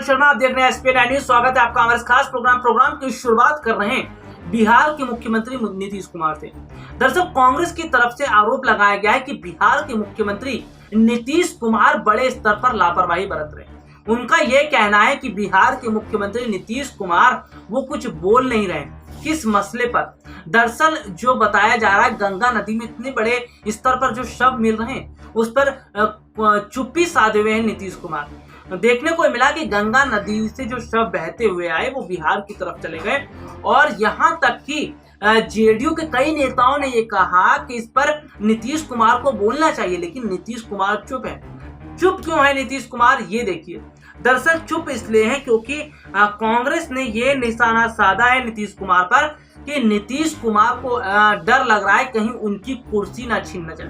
शर्मा, आप देख रहे हैं एसपी न्यूज। स्वागत है आपका हमारे खास प्रोग्राम की शुरुआत कर रहे हैं बिहार के मुख्यमंत्री नीतीश कुमार से। दरअसल कांग्रेस की तरफ से आरोप लगाया गया है कि बिहार के मुख्यमंत्री नीतीश कुमार बड़े स्तर पर लापरवाही बरत रहे हैं। उनका यह कहना है कि बिहार के मुख्यमंत्री नीतीश कुमार वो कुछ बोल नहीं रहे। किस मसले पर? दरअसल जो बताया जा रहा है, गंगा नदी में इतने बड़े स्तर पर जो शव मिल रहे हैं उस पर चुप्पी साधे हुए हैं नीतीश कुमार। देखने को मिला कि गंगा नदी से जो शव बहते हुए आए वो बिहार की तरफ चले गए और यहाँ तक कि जेडीयू के कई नेताओं ने ये कहा कि इस पर नीतीश कुमार को बोलना चाहिए, लेकिन नीतीश कुमार चुप है। चुप क्यों है नीतीश कुमार, ये देखिए। दरअसल चुप इसलिए है क्योंकि कांग्रेस ने ये निशाना साधा है नीतीश कुमार पर कि नीतीश कुमार को डर लग रहा है कहीं उनकी कुर्सी ना छीन न जाए।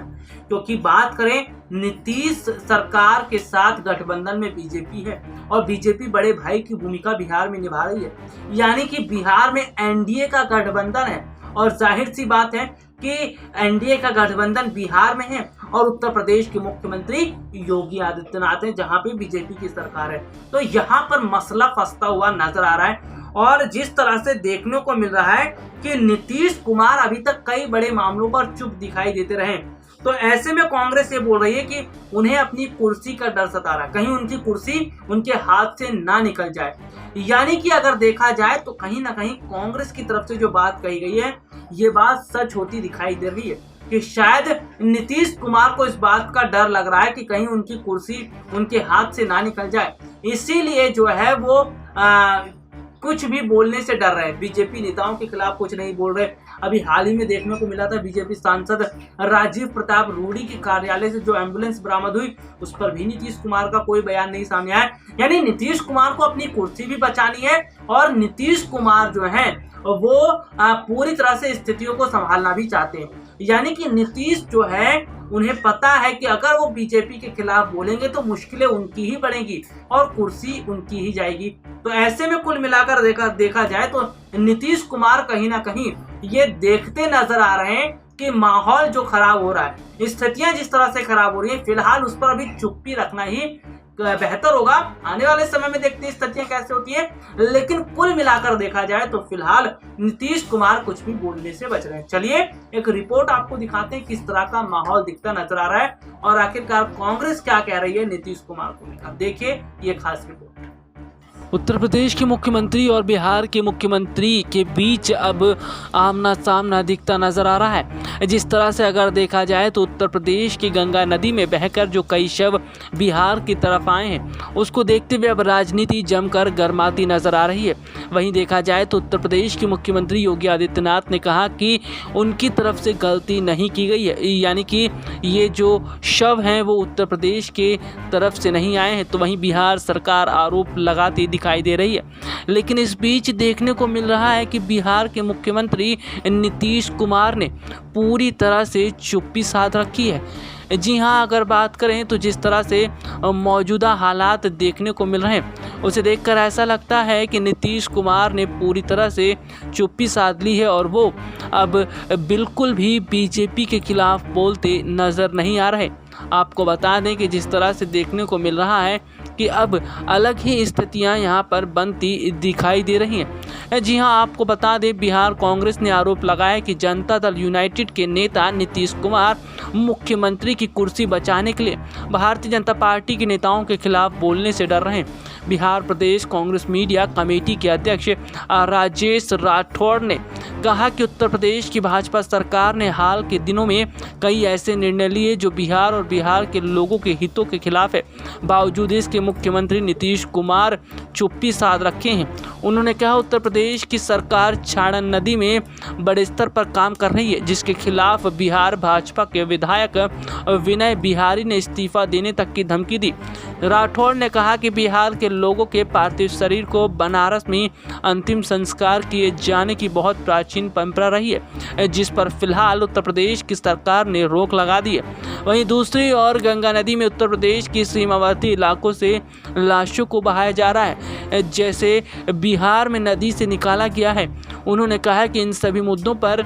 क्योंकि बात करें, नीतीश सरकार के साथ गठबंधन में बीजेपी है और बीजेपी बड़े भाई की भूमिका बिहार में निभा रही है। यानी कि बिहार में एनडीए का गठबंधन है और जाहिर सी बात है कि एनडीए का गठबंधन बिहार में है और उत्तर प्रदेश के मुख्यमंत्री योगी आदित्यनाथ हैं, जहां पे बीजेपी की सरकार है। तो यहाँ पर मसला फंसता हुआ नजर आ रहा है और जिस तरह से देखने को मिल रहा है कि नीतीश कुमार अभी तक कई बड़े मामलों पर चुप दिखाई देते रहे, तो ऐसे में कांग्रेस ये बोल रही है कि उन्हें अपनी कुर्सी का डर सता रहा है, कहीं उनकी कुर्सी उनके हाथ से ना निकल जाए। यानी कि अगर देखा जाए तो कहीं ना कहीं कांग्रेस की तरफ से जो बात कही गई है ये बात सच होती दिखाई दे रही है कि शायद नीतीश कुमार को इस बात का डर लग रहा है कि कहीं उनकी कुर्सी उनके हाथ से ना निकल जाए, इसीलिए जो है वो कुछ भी बोलने से डर रहे। बीजेपी नेताओं के खिलाफ कुछ नहीं बोल रहे। अभी हाल ही में देखने को मिला था बीजेपी सांसद राजीव प्रताप रूडी के कार्यालय से जो एम्बुलेंस बरामद हुई उस पर भी नीतीश कुमार का कोई बयान नहीं सामने आया। यानी नीतीश कुमार को अपनी कुर्सी भी बचानी है और नीतीश कुमार जो है वो पूरी तरह से स्थितियों को संभालना भी चाहते हैं। यानी कि नीतीश जो है उन्हें पता है कि अगर वो बीजेपी के खिलाफ बोलेंगे तो मुश्किलें उनकी ही बढ़ेंगी और कुर्सी उनकी ही जाएगी। तो ऐसे में कुल मिलाकर देखा जाए तो नीतीश कुमार कहीं ना कहीं ये देखते नजर आ रहे हैं कि माहौल जो खराब हो रहा है, स्थितियां जिस तरह से खराब हो रही है, फिलहाल उस पर अभी चुप्पी रखना ही बेहतर होगा। आने वाले समय में देखते हैं स्थितियां कैसे होती है, लेकिन कुल मिलाकर देखा जाए तो फिलहाल नीतीश कुमार कुछ भी बोलने से बच रहे हैं। चलिए एक रिपोर्ट आपको दिखाते हैं किस तरह का माहौल दिखता नजर आ रहा है और आखिरकार कांग्रेस क्या कह रही है नीतीश कुमार को लेकर। देखिए ये खास रिपोर्ट। उत्तर प्रदेश के मुख्यमंत्री और बिहार के मुख्यमंत्री के बीच अब आमना सामना दिखता नजर आ रहा है। जिस तरह से अगर देखा जाए तो उत्तर प्रदेश की गंगा नदी में बहकर जो कई शव बिहार की तरफ आए हैं उसको देखते हुए अब राजनीति जमकर गर्माती नजर आ रही है। वहीं देखा जाए तो उत्तर प्रदेश के मुख्यमंत्री योगी आदित्यनाथ ने कहा कि उनकी तरफ से गलती नहीं की गई है, यानी कि ये जो शव हैं वो उत्तर प्रदेश के तरफ से नहीं आए हैं। तो वहीं बिहार सरकार आरोप लगाती दिखाई दे रही है। लेकिन इस बीच देखने को मिल रहा है कि बिहार के मुख्यमंत्री नीतीश कुमार ने पूरी तरह से चुप्पी साध रखी है। जी हाँ, अगर बात करें तो जिस तरह से मौजूदा हालात देखने को मिल रहे हैं उसे देखकर ऐसा लगता है कि नीतीश कुमार ने पूरी तरह से चुप्पी साध ली है और वो अब बिल्कुल भी बीजेपी के खिलाफ बोलते नज़र नहीं आ रहे। आपको बता दें कि जिस तरह से देखने को मिल रहा है कि अब अलग ही स्थितियां यहां पर बनती दिखाई दे रही हैं। जी हां, आपको बता दें बिहार कांग्रेस ने आरोप लगाया कि जनता दल यूनाइटेड के नेता नीतीश कुमार मुख्यमंत्री की कुर्सी बचाने के लिए भारतीय जनता पार्टी के नेताओं के खिलाफ बोलने से डर रहे हैं। बिहार प्रदेश कांग्रेस मीडिया कमेटी के अध्यक्ष राजेश राठौड़ ने कहा कि उत्तर प्रदेश की भाजपा सरकार ने हाल के दिनों में कई ऐसे निर्णय लिए जो बिहार और बिहार के लोगों के हितों के खिलाफ है। बावजूद इसके मुख्यमंत्री नीतीश कुमार चुप्पी साध रखे हैं। उन्होंने कहा उत्तर प्रदेश की सरकार छाड़न नदी में बड़े स्तर पर काम कर रही है, जिसके खिलाफ बिहार भाजपा के विधायक विनय बिहारी ने इस्तीफा देने तक की धमकी दी। राठौड़ ने कहा कि बिहार के लोगों के पार्थिव शरीर को बनारस में अंतिम संस्कार किए जाने की बहुत प्राचीन परंपरा रही है, जिस पर फिलहाल उत्तर प्रदेश की सरकार ने रोक लगा दी है। वहीं दूसरी ओर गंगा नदी में उत्तर प्रदेश की सीमावर्ती इलाकों से लाशों को बहाया जा रहा है, जैसे बिहार में नदी से निकाला गया है। उन्होंने कहा कि इन सभी मुद्दों पर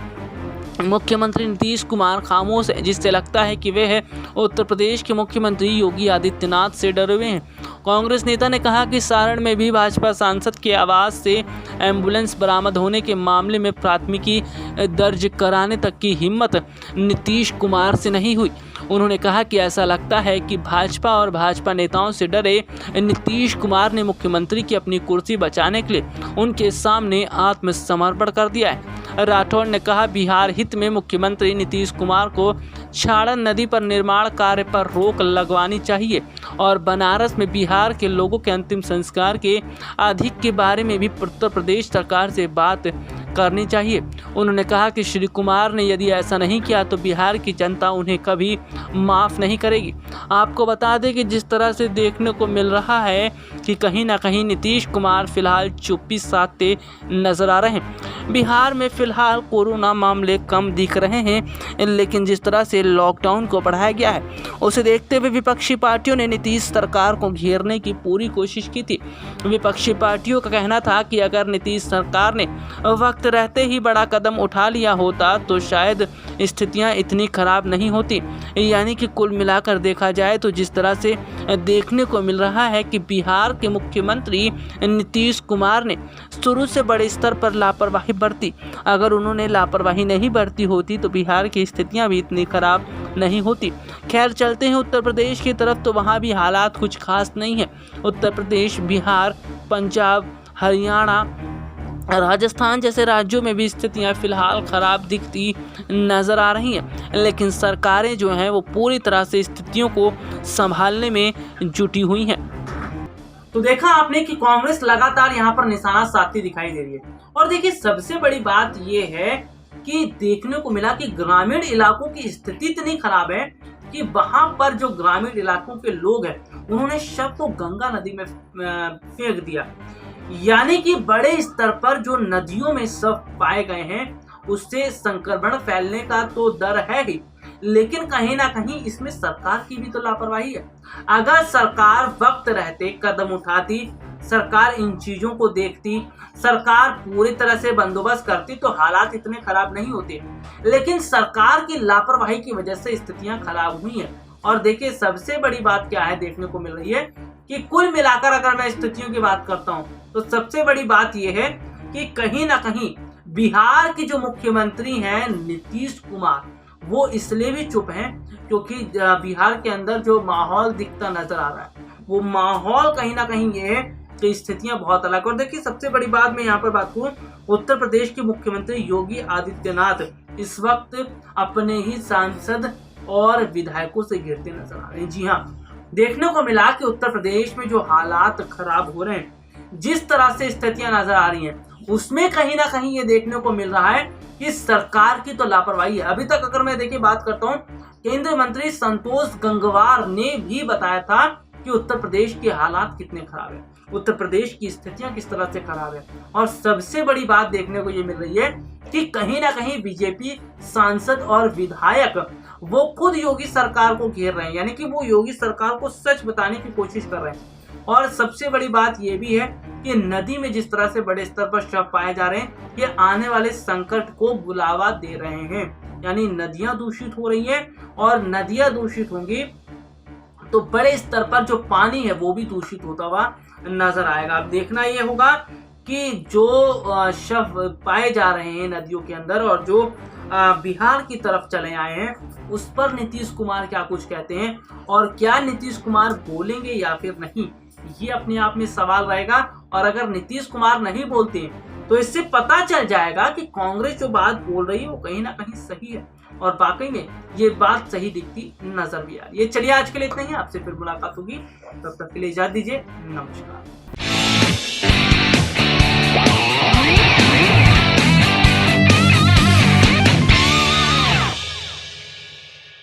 मुख्यमंत्री नीतीश कुमार खामोश है, जिससे लगता है कि वे उत्तर प्रदेश के मुख्यमंत्री योगी आदित्यनाथ से डरे हुए हैं। कांग्रेस नेता ने कहा कि सारण में भी भाजपा सांसद के आवास से एम्बुलेंस बरामद होने के मामले में प्राथमिकी दर्ज कराने तक की हिम्मत नीतीश कुमार से नहीं हुई। उन्होंने कहा कि ऐसा लगता है कि भाजपा और भाजपा नेताओं से डरे नीतीश कुमार ने मुख्यमंत्री की अपनी कुर्सी बचाने के लिए उनके सामने आत्मसमर्पण कर दिया है। राठौड़ ने कहा, बिहार हित में मुख्यमंत्री नीतीश कुमार को छाड़न नदी पर निर्माण कार्य पर रोक लगवानी चाहिए और बनारस में बिहार के लोगों के अंतिम संस्कार के अधिक के बारे में भी उत्तर प्रदेश सरकार से बात करनी चाहिए। उन्होंने कहा कि श्री कुमार ने यदि ऐसा नहीं किया तो बिहार की जनता उन्हें कभी माफ़ नहीं करेगी। आपको बता दें कि जिस तरह से देखने को मिल रहा है कि कहीं ना कहीं नीतीश कुमार फिलहाल चुप्पी साधते नजर आ रहे हैं। बिहार में फिलहाल कोरोना मामले कम दिख रहे हैं, लेकिन जिस तरह से लॉकडाउन को बढ़ाया गया है उसे देखते हुए विपक्षी पार्टियों ने नीतीश सरकार को घेरने की पूरी कोशिश की थी। विपक्षी पार्टियों का कहना था कि अगर नीतीश सरकार ने वक्त रहते ही बड़ा कदम उठा लिया होता तो शायद स्थितियां इतनी खराब नहीं होती। यानी कि कुल मिलाकर देखा जाए तो जिस तरह से देखने को मिल रहा है कि बिहार के मुख्यमंत्री नीतीश कुमार ने शुरू से बड़े स्तर पर लापरवाही बरती। अगर उन्होंने लापरवाही नहीं बरती होती तो बिहार की स्थितियां भी इतनी खराब नहीं होती। खैर, चलते हैं उत्तर प्रदेश की तरफ, तो वहाँ भी हालात कुछ खास नहीं है। उत्तर प्रदेश, बिहार, पंजाब, हरियाणा, राजस्थान जैसे राज्यों में भी स्थितियां फिलहाल खराब दिखती नजर आ रही हैं, लेकिन सरकारें जो हैं वो पूरी तरह से स्थितियों को संभालने में जुटी हुई हैं। तो देखा आपने कि कांग्रेस लगातार यहाँ पर निशाना साधती दिखाई दे रही है। और देखिए, सबसे बड़ी बात ये है कि देखने को मिला कि ग्रामीण इलाकों की स्थिति इतनी खराब है कि वहां पर जो ग्रामीण इलाकों के लोग हैं उन्होंने शव को गंगा नदी में फेंक दिया। यानी कि बड़े स्तर पर जो नदियों में शव पाए गए हैं उससे संक्रमण फैलने का तो डर है ही, लेकिन कहीं ना कहीं इसमें सरकार की भी तो लापरवाही है। अगर सरकार वक्त रहते कदम उठाती, सरकार इन चीजों को देखती, सरकार पूरी तरह से बंदोबस्त करती तो हालात इतने खराब नहीं होते। लेकिन सरकार की लापरवाही की वजह से स्थितियां खराब हुई हैं। और देखिए, सबसे बड़ी बात क्या है देखने को मिल रही है कि कुल मिलाकर अगर मैं स्थितियों की बात करता हूं तो सबसे बड़ी बात यह है कि कहीं ना कहीं बिहार के जो मुख्यमंत्री हैं नीतीश कुमार, वो इसलिए भी चुप हैं क्योंकि बिहार के अंदर जो माहौल दिखता नजर आ रहा है वो माहौल कहीं ना कहीं ये है कि स्थितियां बहुत अलग। और देखिए, सबसे बड़ी बात मैं यहाँ पर बात करूं, उत्तर प्रदेश के मुख्यमंत्री योगी आदित्यनाथ इस वक्त अपने ही सांसद और विधायकों से घिरते नजर आ रहे हैं। जी हाँ, देखने को मिला कि उत्तर प्रदेश में जो हालात खराब हो रहे हैं, जिस तरह से स्थितियां नजर आ रही हैं, उसमें कहीं ना कहीं ये देखने को मिल रहा है कि सरकार की तो लापरवाही है। अभी तक अगर मैं देखिए बात करता हूं, केंद्रीय मंत्री संतोष गंगवार ने भी बताया था कि उत्तर प्रदेश के हालात कितने खराब है, उत्तर प्रदेश की स्थितियां किस तरह से खराब है। और सबसे बड़ी बात देखने को ये मिल रही है कि कहीं ना कहीं बीजेपी सांसद और विधायक वो खुद योगी सरकार को घेर रहे हैं, यानी कि वो योगी सरकार को सच बताने की कोशिश कर रहे हैं। और सबसे बड़ी बात ये भी है कि नदी में जिस तरह से बड़े स्तर पर शव पाए जा रहे हैं, ये आने वाले संकट को बुलावा दे रहे हैं। यानी नदियां दूषित हो रही हैं और नदियां दूषित होंगी तो बड़े स्तर पर जो पानी है वो भी दूषित होता हुआ नजर आएगा। अब देखना ये होगा कि जो शव पाए जा रहे हैं नदियों के अंदर और जो बिहार की तरफ चले आए हैं उस पर नीतीश कुमार क्या कुछ कहते हैं और क्या नीतीश कुमार बोलेंगे या फिर नहीं, ये अपने आप में सवाल रहेगा। और अगर नीतीश कुमार नहीं बोलते तो इससे पता चल जाएगा कि कांग्रेस जो बात बोल रही है वो कहीं ना कहीं सही है और वाकई में ये बात सही दिखती नजर भी आ रही है। चलिए, आज के लिए इतना ही, आपसे फिर मुलाकात होगी, तब तक के लिए इजाजत दीजिए, नमस्कार।